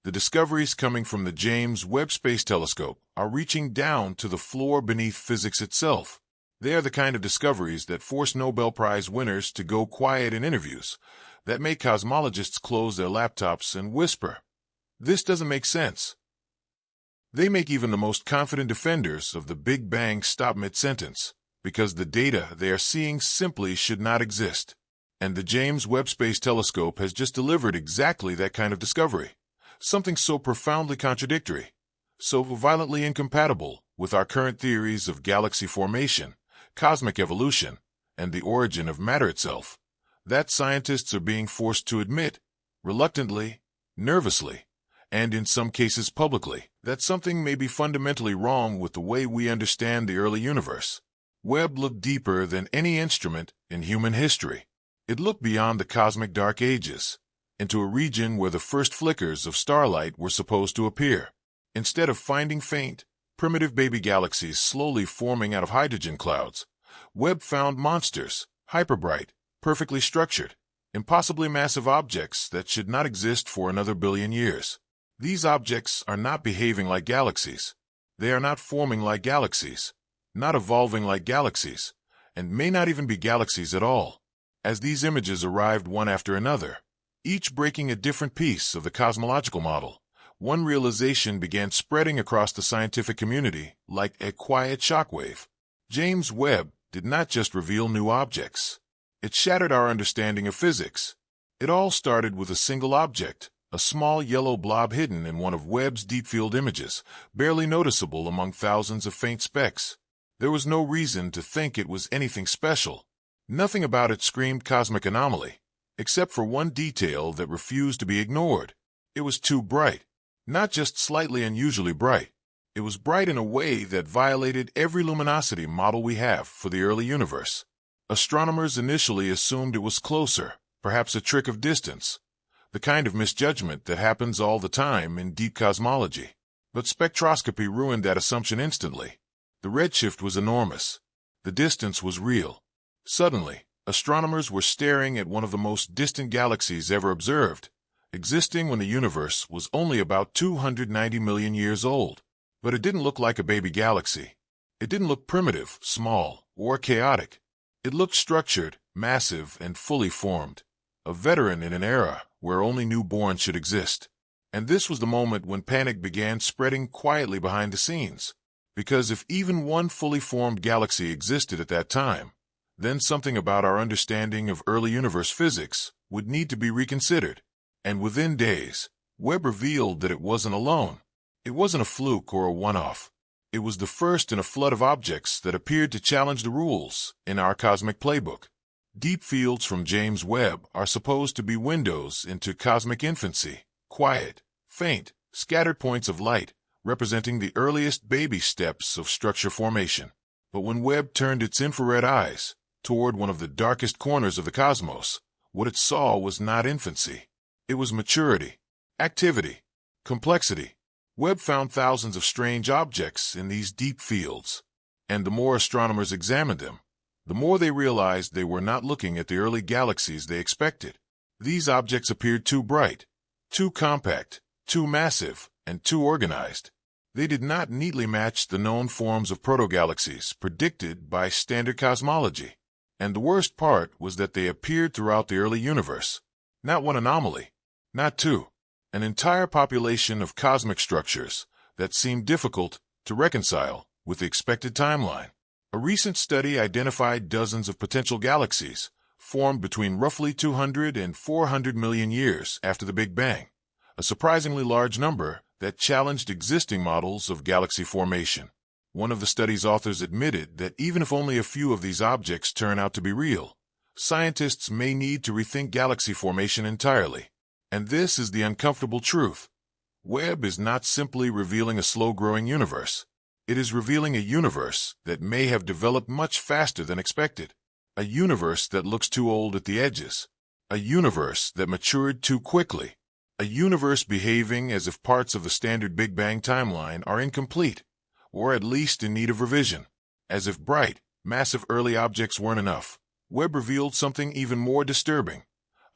The discoveries coming from the James Webb Space Telescope are reaching down to the floor beneath physics itself. They are the kind of discoveries that force Nobel Prize winners to go quiet in interviews, that make cosmologists close their laptops and whisper, "This doesn't make sense." They make even the most confident defenders of the Big Bang stop mid-sentence, because the data they are seeing simply should not exist. And the James Webb Space Telescope has just delivered exactly that kind of discovery. Something so profoundly contradictory, so violently incompatible with our current theories of galaxy formation, cosmic evolution, and the origin of matter itself, that scientists are being forced to admit, reluctantly, nervously, and in some cases publicly, that something may be fundamentally wrong with the way we understand the early universe. Webb looked deeper than any instrument in human history. It looked beyond the cosmic dark ages, into a region where the first flickers of starlight were supposed to appear. Instead of finding faint, primitive baby galaxies slowly forming out of hydrogen clouds, Webb found monsters, hyperbright, perfectly structured, impossibly massive objects that should not exist for another billion years. These objects are not behaving like galaxies. They are not forming like galaxies, not evolving like galaxies, and may not even be galaxies at all. As these images arrived one after another, each breaking a different piece of the cosmological model, one realization began spreading across the scientific community like a quiet shockwave. James Webb did not just reveal new objects. It shattered our understanding of physics. It all started with a single object, a small yellow blob hidden in one of Webb's deep-field images, barely noticeable among thousands of faint specks. There was no reason to think it was anything special. Nothing about it screamed cosmic anomaly, except for one detail that refused to be ignored. It was too bright. Not just slightly unusually bright. It was bright in a way that violated every luminosity model we have for the early universe. Astronomers initially assumed it was closer, perhaps a trick of distance, the kind of misjudgment that happens all the time in deep cosmology. But spectroscopy ruined that assumption instantly. The redshift was enormous. The distance was real. Suddenly, astronomers were staring at one of the most distant galaxies ever observed, existing when the universe was only about 290 million years old. But it didn't look like a baby galaxy. It didn't look primitive, small, or chaotic. It looked structured, massive, and fully formed. A veteran in an era where only newborns should exist. And this was the moment when panic began spreading quietly behind the scenes. Because if even one fully formed galaxy existed at that time, then something about our understanding of early universe physics would need to be reconsidered. And within days, Webb revealed that it wasn't alone. It wasn't a fluke or a one-off. It was the first in a flood of objects that appeared to challenge the rules in our cosmic playbook. Deep fields from James Webb are supposed to be windows into cosmic infancy, quiet, faint, scattered points of light, representing the earliest baby steps of structure formation. But when Webb turned its infrared eyes toward one of the darkest corners of the cosmos, what it saw was not infancy. It was maturity, activity, complexity. Webb found thousands of strange objects in these deep fields, and the more astronomers examined them, the more they realized they were not looking at the early galaxies they expected. These objects appeared too bright, too compact, too massive, and too organized. They did not neatly match the known forms of protogalaxies predicted by standard cosmology. And the worst part was that they appeared throughout the early universe. Not one anomaly, not two. An entire population of cosmic structures that seemed difficult to reconcile with the expected timeline. A recent study identified dozens of potential galaxies formed between roughly 200 and 400 million years after the Big Bang, a surprisingly large number that challenged existing models of galaxy formation. One of the study's authors admitted that even if only a few of these objects turn out to be real, scientists may need to rethink galaxy formation entirely. And this is the uncomfortable truth. Webb is not simply revealing a slow-growing universe. It is revealing a universe that may have developed much faster than expected. A universe that looks too old at the edges. A universe that matured too quickly. A universe behaving as if parts of the standard Big Bang timeline are incomplete, or at least in need of revision. As if bright, massive early objects weren't enough, Webb revealed something even more disturbing.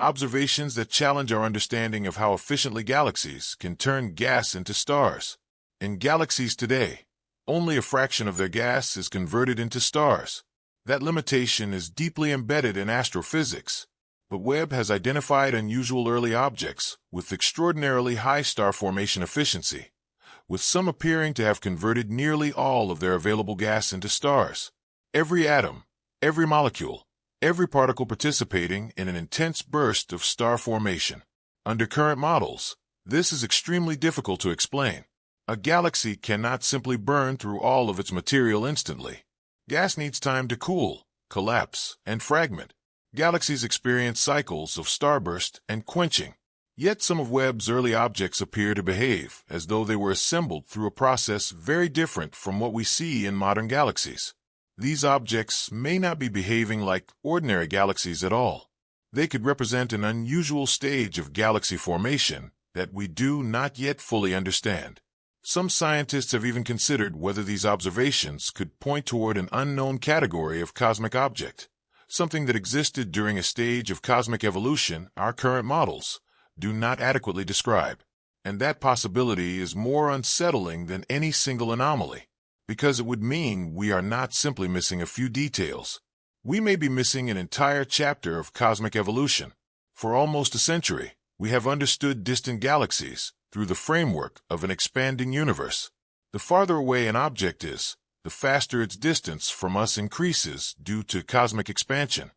observations that challenge our understanding of how efficiently galaxies can turn gas into stars. In galaxies today, only a fraction of their gas is converted into stars. That limitation is deeply embedded in astrophysics, but Webb has identified unusual early objects with extraordinarily high star formation efficiency, with some appearing to have converted nearly all of their available gas into stars. Every atom, every molecule, every particle participating in an intense burst of star formation. Under current models, this is extremely difficult to explain. A galaxy cannot simply burn through all of its material instantly. Gas needs time to cool, collapse, and fragment. Galaxies experience cycles of starburst and quenching. Yet some of Webb's early objects appear to behave as though they were assembled through a process very different from what we see in modern galaxies. These objects may not be behaving like ordinary galaxies at all. They could represent an unusual stage of galaxy formation that we do not yet fully understand. Some scientists have even considered whether these observations could point toward an unknown category of cosmic object, something that existed during a stage of cosmic evolution our current models do not adequately describe. And that possibility is more unsettling than any single anomaly, because it would mean we are not simply missing a few details. We may be missing an entire chapter of cosmic evolution. For almost a century, we have understood distant galaxies through the framework of an expanding universe. The farther away an object is, the faster its distance from us increases due to cosmic expansion.